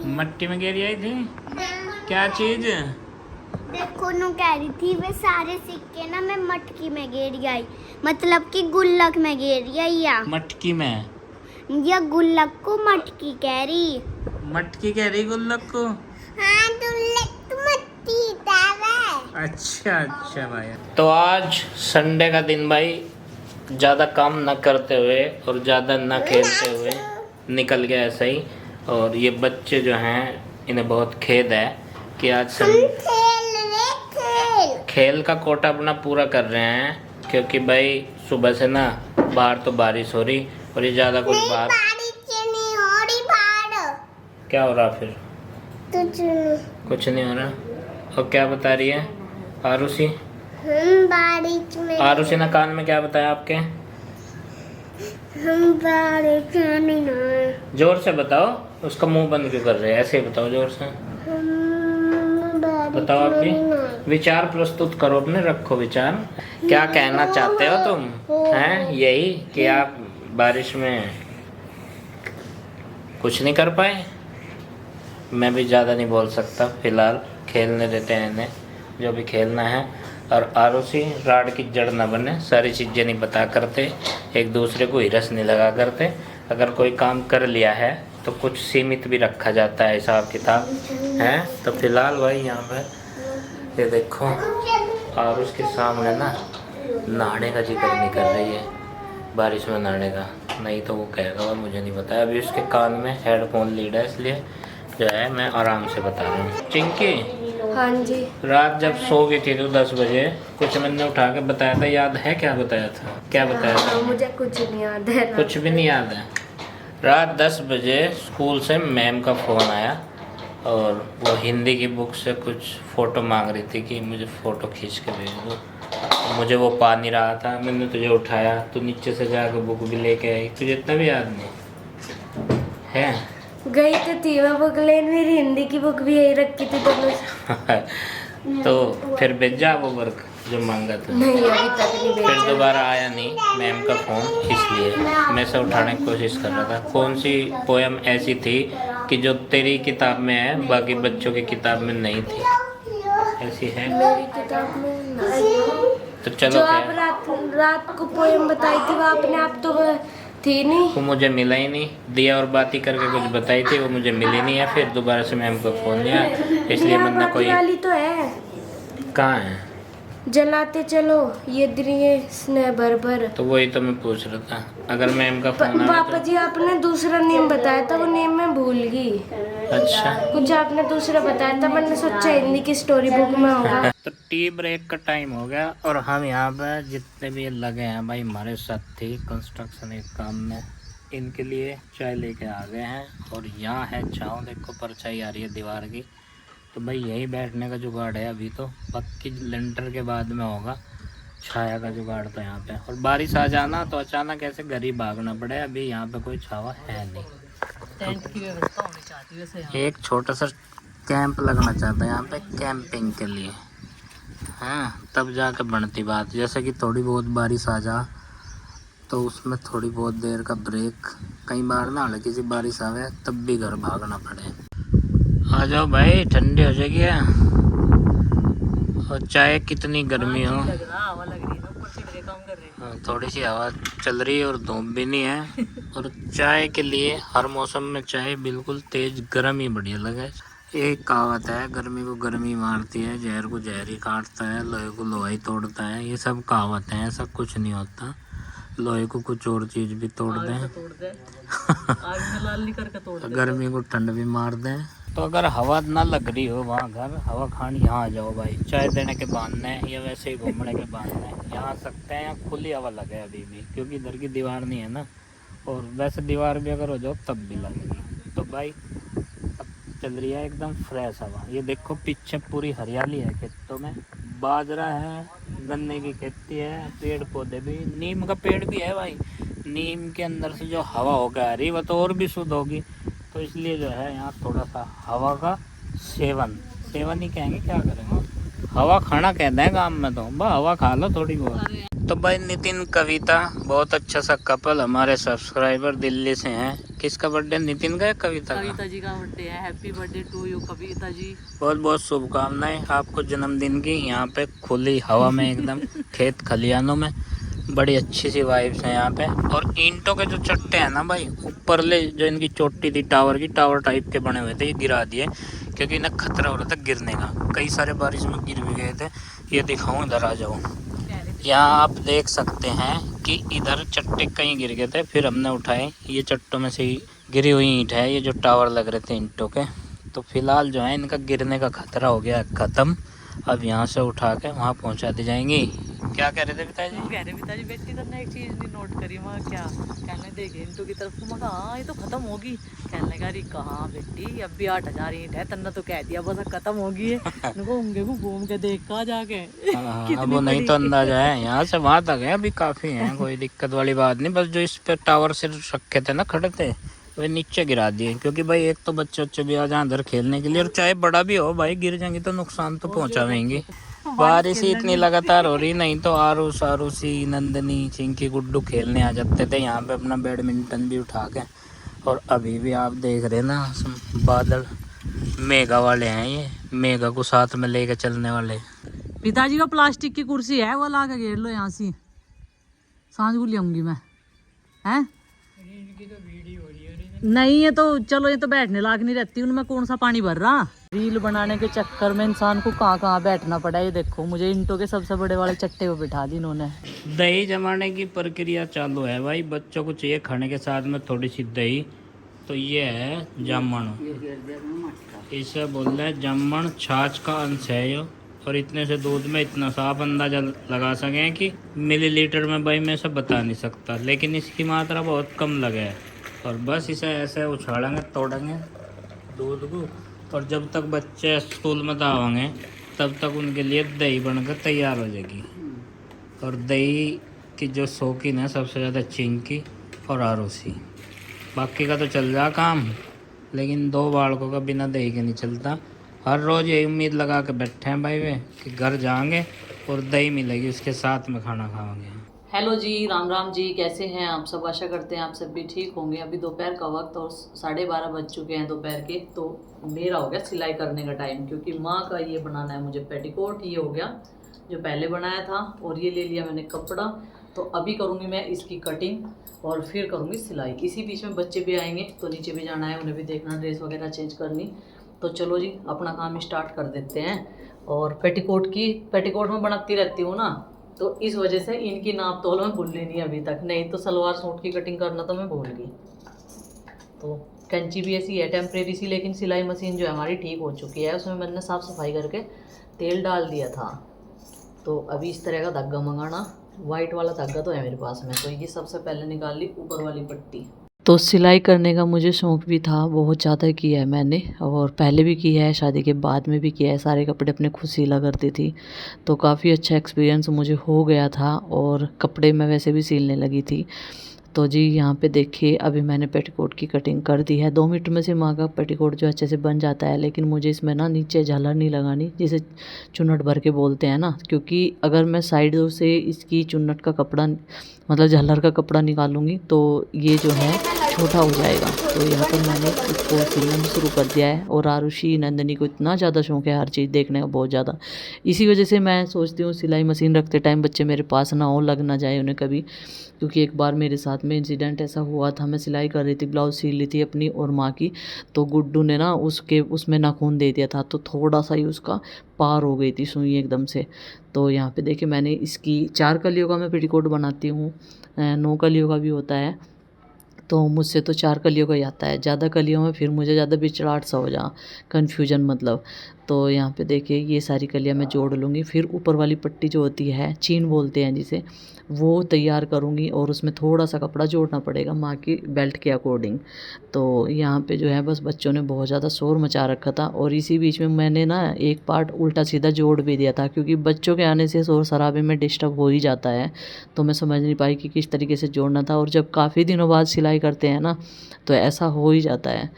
मट्टी में गिरी आई थी? क्या चीज? देखो नु कह रही थी वे सारे सिक्के ना मैं मटकी में गिर आई, मतलब कि गुल्लक में गिर आई या मटकी में? या गुल्लक को मटकी कह रही। मटकी कह रही गुल्लक को? हाँ तो मट्टी दावा। अच्छा अच्छा भाई। तो आज संडे का दिन भाई, ज़्यादा काम न करते हुए और ज़्यादा न खेलते हुए निकल गया ऐसा ही। और ये बच्चे जो हैं इन्हें बहुत खेद है कि आज खेल का कोटा अपना पूरा कर रहे हैं, क्योंकि भाई सुबह से ना बाहर तो बारिश हो रही और ये ज़्यादा कुछ बाहर नहीं हो रही बाहर। क्या हो रहा फिर? कुछ नहीं हो रहा। और क्या बता रही है आरुषि? बारिश में आरुषि ने कान में क्या बताया आपके? हम बारिश में नहीं नहाए। जोर से बताओ, उसका मुंह बंद क्यों कर रहे हैं? ऐसे ही बताओ जोर से। बताओ अपनी विचार प्रस्तुत करो अपने, रखो विचार। क्या कहना चाहते हो तुम? हैं यही कि आप बारिश में कुछ नहीं कर पाए? मैं भी ज़्यादा नहीं बोल सकता, फिलहाल खेलने देते हैं इन्हें जो भी खेलना है। और आरुषि राड की जड़ न बने, सारी चीज़ें नहीं बता करते, एक दूसरे को हिरस नहीं लगा करते। अगर कोई काम कर लिया है तो कुछ सीमित भी रखा जाता है, हिसाब किताब है। तो फिलहाल भाई यहाँ पे ये देखो आरुष के सामने ना नहाने का जिक्र नहीं कर रही है, बारिश में नहाने का, नहीं तो वो कहेगा मुझे नहीं बताया। अभी उसके कान में हेडफोन लीड है, इसलिए जो है मैं आराम से बता रहा हूँ। चिंकी, हाँ जी, रात जब सो गई थी तो 10 बजे कुछ मैंने उठा के बताया था, याद है क्या बताया था? क्या बताया था? मुझे कुछ नहीं याद है। कुछ भी नहीं याद है। रात 10 बजे स्कूल से मैम का फ़ोन आया और वो हिंदी की बुक से कुछ फ़ोटो मांग रही थी कि मुझे फ़ोटो खींच के भेज दो। मुझे वो पा नहीं रहा था, मैंने तुझे उठाया, तो नीचे से जाकर बुक भी लेके आई, तुझे इतना भी याद नहीं है? गई तो थी मैं बुक लेने, मेरी हिंदी की बुक भी यही रखी थी दोनों। तो फिर भेजा वो वर्क जो मांगा था? नहीं, अभी तक नहीं फिर भेजा। दोबारा आया नहीं मैम का फ़ोन, इसलिए मैं से उठाने की कोशिश कर रहा था। कौन सी पोएम ऐसी थी कि जो तेरी किताब में है बाकी बच्चों की किताब में नहीं थी? ऐसी है मेरी किताब में नहीं। तो चलो जो आप क्या, रात को पोएम बताई थी वो अपने आप तो वो थी नहीं। वो मुझे मिला ही नहीं। दिया और बाती करके कुछ बताई थी, वो मुझे मिली नहीं है। फिर दोबारा से मैम को फ़ोन लिया, इसलिए मैंने कोई वाली तो है, कहाँ है? जलाते चलो ये दिए स्नेह भर भर। तो वही तो मैं पूछ रहा था, अगर मैम का फ़ोन आया पापा जी आपने दूसरा नेम बताया था, वो नेम मैं भूल गई। अच्छा, कुछ आपने दूसरा बताया था, मैंने सोचा हिंदी की स्टोरी बुक में होगा। तो टी ब्रेक का टाइम हो गया और हम यहाँ पे जितने भी लगे हैं भाई हमारे साथी कंस्ट्रक्शन एक काम में, इनके लिए चाय लेके आ गए हैं। और यहाँ है छाँव, देखो परछाई आ रही है दीवार की, तो भाई यहीं बैठने का जुगाड़ है। अभी तो पक्की लेंटर के बाद में होगा छाया का जुगाड़ तो यहाँ पे। और बारिश आ जाना तो अचानक ऐसे घर ही भागना पड़े, अभी यहाँ पे कोई छावा है नहीं। टेंट की व्यवस्था होनी चाहती है वैसे यहाँ। एक छोटा सा कैंप लगना चाहता है यहाँ पे कैंपिंग के लिए, हाँ तब जाके बनती बात। जैसे कि थोड़ी बहुत बारिश आ जा तो उसमें थोड़ी बहुत देर का ब्रेक, कई बार ना हल्की सी बारिश आवे तब भी घर भागना पड़े। आ जाओ भाई, ठंडी हो जाएगी। और चाहे कितनी गर्मी हो, हवा लग रही है ना, ऊपर से मेरे काम कर रहे हैं। थोड़ी सी हवा चल रही है और धूप भी नहीं है। और चाय के लिए हर मौसम में चाय बिल्कुल तेज गर्म ही बढ़िया लगे। एक कहावत है, गर्मी को गर्मी मारती है, जहर को जहर ही काटता है, लोहे को लोहा ही तोड़ता है। ये सब कहावत हैं, ऐसा कुछ नहीं होता। लोहे को कुछ और चीज़ भी तोड़ दें, आग में लाल नहीं करके तोड़ दे। गर्मी को ठंड भी मार दें। तो अगर हवा ना लग रही हो वहाँ घर, हवा खान यहाँ आ जाओ भाई, चाय देने के बहाने या वैसे ही घूमने के बहाने यहाँ आ सकते हैं। यहाँ खुली हवा लगे अभी भी, क्योंकि इधर की दीवार नहीं है ना, और वैसे दीवार भी अगर हो जाओ तब भी लगेगी। तो भाई अब चल रही है एकदम फ्रेश हवा। ये देखो पीछे पूरी हरियाली है, खेतों में बाजरा है, गन्ने की खेती है, पेड़ पौधे भी, नीम का पेड़ भी है भाई। नीम के अंदर से जो हवा होकर आ रही वो तो और भी शुद्ध होगी। तो इसलिए जो है यहाँ थोड़ा सा हवा का सेवन ही कहेंगे, क्या करेंगे, हवा खाना कहते हैं गाँव में तो। बस हवा खा लो थोड़ी बहुत। तो भाई नितिन कविता बहुत अच्छा सा कपल हमारे सब्सक्राइबर दिल्ली से हैं। किसका बर्थडे, नितिन का या कविता का? कविता जी का बर्थडे है। Happy birthday to you Kavita ji. बहुत बहुत शुभकामनाएं आपको जन्मदिन की। यहाँ पे खुली हवा में एकदम खेत खलियानों में बड़ी अच्छी सी वाइब्स हैं यहाँ पे। और ईंटों के जो चट्टे हैं ना भाई, ऊपरले जो इनकी चोटी थी टावर की, टावर टाइप के बने हुए थे, ये गिरा दिए क्योंकि इन्हें खतरा हो रहा था गिरने का। कई सारे बारिश में गिर भी गए थे। ये दिखाऊं, इधर आ जाऊँ। यहाँ आप देख सकते हैं कि इधर चट्टे कहीं गिर गए थे, फिर हमने उठाए। ये चट्टों में से ही गिरी हुई ईंट है, ये जो टावर लग रहे थे ईंटों के। तो फिलहाल जो है इनका गिरने का खतरा हो गया ख़त्म। अब यहाँ से उठा के वहाँ पहुँचा दी जाएंगी। क्या कह रहे थे पिताजी? कह रहे पिताजी बेटी तुमने एक चीज़ नहीं नोट करी। मैं क्या कहने देखे इंटू की तरफ। मैं कहा हाँ ये तो खत्म होगी। कहने लगा अरे कहाँ बेटी, अब भी 8000 ईंट है, तन्ना तो कह दिया बस खत्म होगी है। घूम घूम के देख का जाके। अब वो नहीं तो अंदाजा है, यहाँ से वहाँ तक है, अभी काफ़ी है, कोई दिक्कत वाली बात नहीं। बस जो इस पे टावर से रखे थे ना, खड़े थे, वे नीचे गिरा दिए। क्योंकि भाई एक तो बच्चे भी आ जाए इधर खेलने के लिए, और चाहे बड़ा भी हो भाई, गिर जाएंगे तो नुकसान तो पहुंचावेंगी। बारिश ही इतनी लगातार हो रही, नहीं तो आरूस आरूसी नंदनी चिंकी गुड्डू खेलने आ जाते थे यहाँ पे अपना बैडमिंटन भी उठा के। और अभी भी आप देख रहे ना बादल मेगा वाले हैं, ये मेगा को साथ में लेके चलने वाले। पिताजी का प्लास्टिक की कुर्सी है, वो ला के घेर लो यहाँ से, सांझ को ले आऊंगी मैं। हैं नहीं है तो चलो, ये तो बैठने लायक नहीं रहती, उनमें कौन सा पानी भर रहा। रील बनाने के चक्कर में इंसान को कहाँ कहाँ बैठना पड़ा। ये देखो मुझे ईंटों के सबसे बड़े वाले चट्टे पे बिठा दी इन्होंने। दही जमाने की प्रक्रिया चालू है भाई। बच्चों को चाहिए खाने के साथ में थोड़ी सी दही। तो ये है जामन, इसे बोल रहे हैं जामन, छाछ का अंश है ये। और इतने से दूध में इतना साफ अंदाजा लगा सकें कि मिलीलीटर में भाई मैं इसे बता नहीं सकता, लेकिन इसकी मात्रा बहुत कम लगे है। और बस इसे ऐसे उछाड़ेंगे, तोड़ेंगे दूध को, और जब तक बच्चे स्कूल में आवेंगे तब तक उनके लिए दही बनकर तैयार हो जाएगी। और दही की जो शौकीन है सबसे ज़्यादा चिंकी और आरूसी। बाकी का तो चल रहा काम, लेकिन दो बालकों का बिना दही के नहीं चलता। हर रोज़ यही उम्मीद लगा के बैठे हैं भाई वे कि घर जाएंगे और दही मिलेगी, उसके साथ में खाना खाएंगे। हेलो जी, राम राम जी, कैसे हैं आप सब? आशा करते हैं आप सब भी ठीक होंगे। अभी दोपहर का वक्त और 12:30 बज चुके हैं दोपहर के। तो मेरा हो गया सिलाई करने का टाइम, क्योंकि माँ का ये बनाना है मुझे पेटीकोट। ये हो गया जो पहले बनाया था, और ये ले लिया मैंने कपड़ा। तो अभी करूँगी मैं इसकी कटिंग और फिर करूँगी सिलाई। इसी बीच में बच्चे भी आएंगे तो नीचे भी जाना है, उन्हें भी देखना, ड्रेस वगैरह चेंज करनी। तो चलो जी अपना काम स्टार्ट कर देते हैं। और पेटीकोट में बनाती रहती हूँ ना, तो इस वजह से इनकी नाप तोल मैं भूल नहीं अभी तक। नहीं तो सलवार सूट की कटिंग करना तो मैं भूल गई। तो कैंची भी ऐसी है टेम्परेरी सी, लेकिन सिलाई मशीन जो है हमारी ठीक हो चुकी है। उसमें मैंने साफ़ सफाई करके तेल डाल दिया था। तो अभी इस तरह का धागा मंगाना, वाइट वाला धागा तो है मेरे पास में। तो ये सबसे पहले निकाल ली ऊपर वाली पट्टी। तो सिलाई करने का मुझे शौक़ भी था, बहुत ज़्यादा किया है मैंने, और पहले भी किया है, शादी के बाद में भी किया है। सारे कपड़े अपने खुद सिला करती थी, तो काफ़ी अच्छा एक्सपीरियंस मुझे हो गया था। और कपड़े मैं वैसे भी सिलने लगी थी। तो जी यहाँ पे देखिए अभी मैंने पेटीकोट की कटिंग कर दी है। 2 मीटर में से माँ का पेटीकोट जो अच्छे से बन जाता है, लेकिन मुझे इसमें ना नीचे झालर नहीं लगानी, जिसे चुन्नट भर के बोलते हैं ना। क्योंकि अगर मैं साइडों से इसकी चुन्नट का कपड़ा, मतलब झालर का कपड़ा निकालूंगी तो ये जो है छोटा हो जाएगा। तो यहाँ पर मैंने इसको सिलना भी शुरू कर दिया है। और आरुषि नंदनी को इतना ज़्यादा शौक है हर चीज़ देखने का, बहुत ज़्यादा। इसी वजह से मैं सोचती हूँ सिलाई मशीन रखते टाइम बच्चे मेरे पास ना हो, लग ना जाए उन्हें कभी। क्योंकि एक बार मेरे साथ में इंसिडेंट ऐसा हुआ था, मैं सिलाई कर रही थी, ब्लाउज सिल ली थी अपनी और माँ की। तो गुड्डू ने ना उसमें नाखून दे दिया था, तो थोड़ा सा ही उसका पार हो गई थी सुई एकदम से। तो यहाँ पे देखिए मैंने इसकी 4 कलियों का मैं पेटीकोट बनाती हूँ, 9 कलियों का भी होता है। तो मुझसे तो 4 कलियों का ही आता है। ज़्यादा कलियों में फिर मुझे ज़्यादा बिचड़ाहट सा हो जा, कन्फ्यूजन मतलब। तो यहाँ पे देखिए ये सारी कलियाँ मैं जोड़ लूँगी। फिर ऊपर वाली पट्टी जो होती है, चीन बोलते हैं जिसे, वो तैयार करूँगी। और उसमें थोड़ा सा कपड़ा जोड़ना पड़ेगा माँ की बेल्ट के अकॉर्डिंग। तो यहाँ पे जो है बस बच्चों ने बहुत ज़्यादा शोर मचा रखा था, और इसी बीच में मैंने ना एक पार्ट उल्टा सीधा जोड़ भी दिया था, क्योंकि बच्चों के आने से शोर शराबे में डिस्टर्ब हो ही जाता है। तो मैं समझ नहीं पाई कि किस तरीके से जोड़ना था। और जब काफ़ी दिनों बाद सिलाई करते हैं ना, तो ऐसा हो ही जाता है।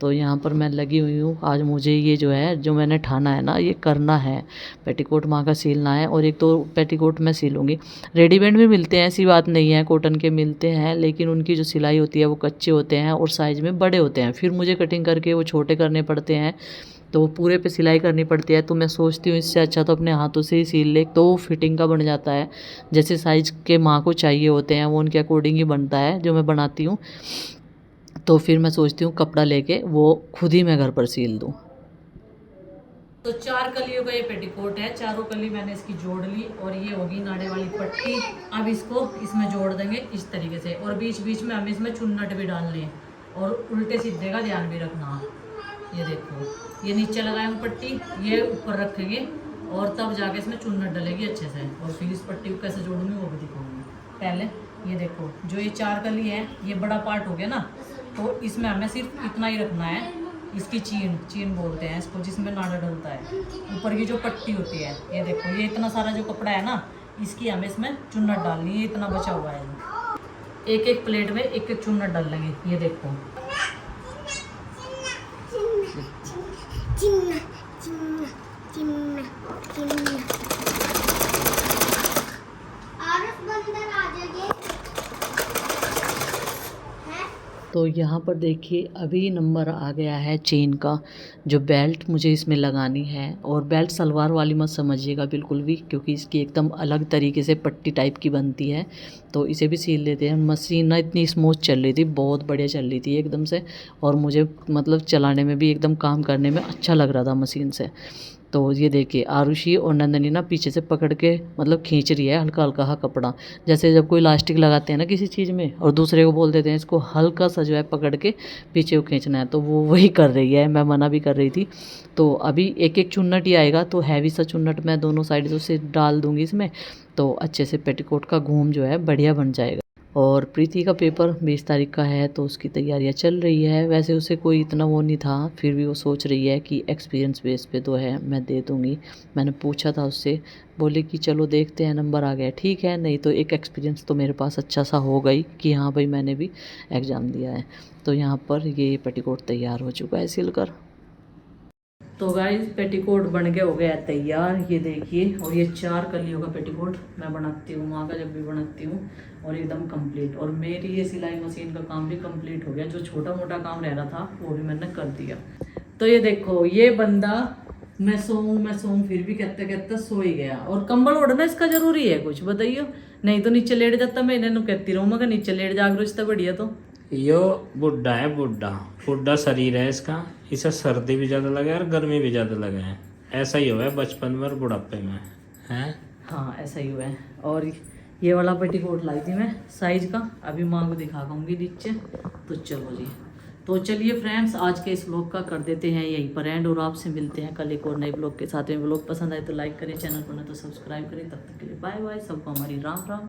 तो यहाँ पर मैं लगी हुई हूँ। आज मुझे ये जो है, जो मैंने मैंने ठाना है ना, ये करना है, पेटीकोट माँ का सिलना है। और एक तो पेटीकोट मैं सिलूँगी, रेडीमेड भी मिलते हैं, ऐसी बात नहीं है, कॉटन के मिलते हैं, लेकिन उनकी जो सिलाई होती है वो कच्चे होते हैं और साइज़ में बड़े होते हैं, फिर मुझे कटिंग करके वो छोटे करने पड़ते हैं, तो वो पूरे पे सिलाई करनी पड़ती है। तो मैं सोचती हूँ इससे अच्छा तो अपने हाथों से ही सिल ले, तो वो फिटिंग का बन जाता है, जैसे साइज़ के माँ को चाहिए होते हैं वो उनके अकॉर्डिंग ही बनता है जो मैं बनाती हूँ। तो फिर मैं सोचती हूँ कपड़ा लेके वो खुद ही मैं घर पर सिल दूँ। तो 4 कलियों का ये पेटीकोट है, चारों कली मैंने इसकी जोड़ ली और ये होगी नाड़े वाली पट्टी। अब इसको इसमें जोड़ देंगे इस तरीके से, और बीच बीच में हमें इसमें चुन्नट भी डालने हैं और उल्टे सीधे का ध्यान भी रखना। ये देखो, ये नीचे लगाएंगे पट्टी, ये ऊपर रखेंगे और तब जाके इसमें चुन्नट डलेगी अच्छे से। और फिर इस पट्टी को कैसे जोड़ूंगी वो भी दिखाऊंगी। पहले ये देखो, जो ये 4 कली है ये बड़ा पार्ट हो गया ना, तो इसमें हमें सिर्फ इतना ही रखना है, इसकी चीन बोलते हैं इसको, जिसमें नाड़ा डलता है। ऊपर की जो पट्टी होती है, ये देखो, ये इतना सारा जो कपड़ा है ना, इसकी हमें इसमें चुन्नट डालनी है, इतना बचा हुआ है। एक एक प्लेट में एक एक चुन्नट डाल लेंगे। ये देखो, चिन्ना चिन्ना चिन्ना चिन्ना। आरस बंदर आ जाएंगे। तो यहाँ पर देखिए अभी नंबर आ गया है चेन का, जो बेल्ट मुझे इसमें लगानी है। और बेल्ट सलवार वाली मत समझिएगा बिल्कुल भी, क्योंकि इसकी एकदम अलग तरीके से पट्टी टाइप की बनती है, तो इसे भी सील लेते हैं। मशीन ना इतनी स्मूथ चल रही थी, बहुत बढ़िया चल रही थी एकदम से, और मुझे मतलब चलाने में भी एकदम काम करने में अच्छा लग रहा था मशीन से। तो ये देखिए आरुषि और नंदनी ना पीछे से पकड़ के मतलब खींच रही है हल्का हल्का कपड़ा, जैसे जब कोई इलास्टिक लगाते हैं ना किसी चीज़ में और दूसरे को बोल देते हैं इसको हल्का सा जो है पकड़ के पीछे को खींचना है, तो वो वही कर रही है। मैं मना भी कर रही थी। तो अभी एक एक चुन्नट ही आएगा, तो हैवी सा चुन्नट मैं दोनों साइड से डाल दूँगी इसमें, तो अच्छे से पेटीकोट का घूम जो है बढ़िया बन जाएगा। और प्रीति का पेपर 20 तारीख का है, तो उसकी तैयारियां चल रही है। वैसे उसे कोई इतना वो नहीं था, फिर भी वो सोच रही है कि एक्सपीरियंस बेस पे तो है, मैं दे दूँगी। मैंने पूछा था उससे, बोले कि चलो देखते हैं, नंबर आ गया ठीक है, नहीं तो एक एक्सपीरियंस तो मेरे पास अच्छा सा हो गई कि हाँ भाई मैंने भी एग्ज़ाम दिया है। तो यहाँ पर ये पेटीकोट तैयार हो चुका है सिलकर। तो गाइस पेटीकोट बन के हो गया है तैयार, ये देखिए। और ये 4 कलियों का पेटीकोट मैं बनाती हूँ माँ का जब भी बनाती हूँ, और एकदम कंप्लीट। और मेरी ये सिलाई मशीन का काम भी कंप्लीट हो गया, जो छोटा मोटा काम रह रहा था वो भी मैंने कर दिया। तो ये देखो, ये बंदा मैं सोऊं फिर भी कहते कहते सो ही गया। और कंबल ओढ़ना इसका जरूरी है कुछ बताइए, नहीं तो नीचे लेट जाता। मैं इन्हें कहती रहूँ मगर नीचे लेट जाग रोज तो बढ़िया। तो यो बुढ़ा है, बुढ़ा शरीर है इसका, इसे सर्दी भी ज़्यादा लगे और गर्मी भी ज़्यादा लगे है। ऐसा ही हुआ है बचपन में और बुढ़ापे में है। हाँ ऐसा ही हुआ है। और ये वाला पेटीकोट लाई थी मैं साइज का, अभी माँ को दिखा पाऊंगी नीचे। तो चलो जी, तो चलिए फ्रेंड्स आज के इस व्लॉग का कर देते हैं यहीं पर एंड, और आपसे मिलते हैं कल एक और नए व्लॉग के साथ में। व्लॉग पसंद आए तो लाइक करें, चैनल को ना तो सब्सक्राइब करें। तब तक के लिए बाय बाय, सबको हमारी राम राम।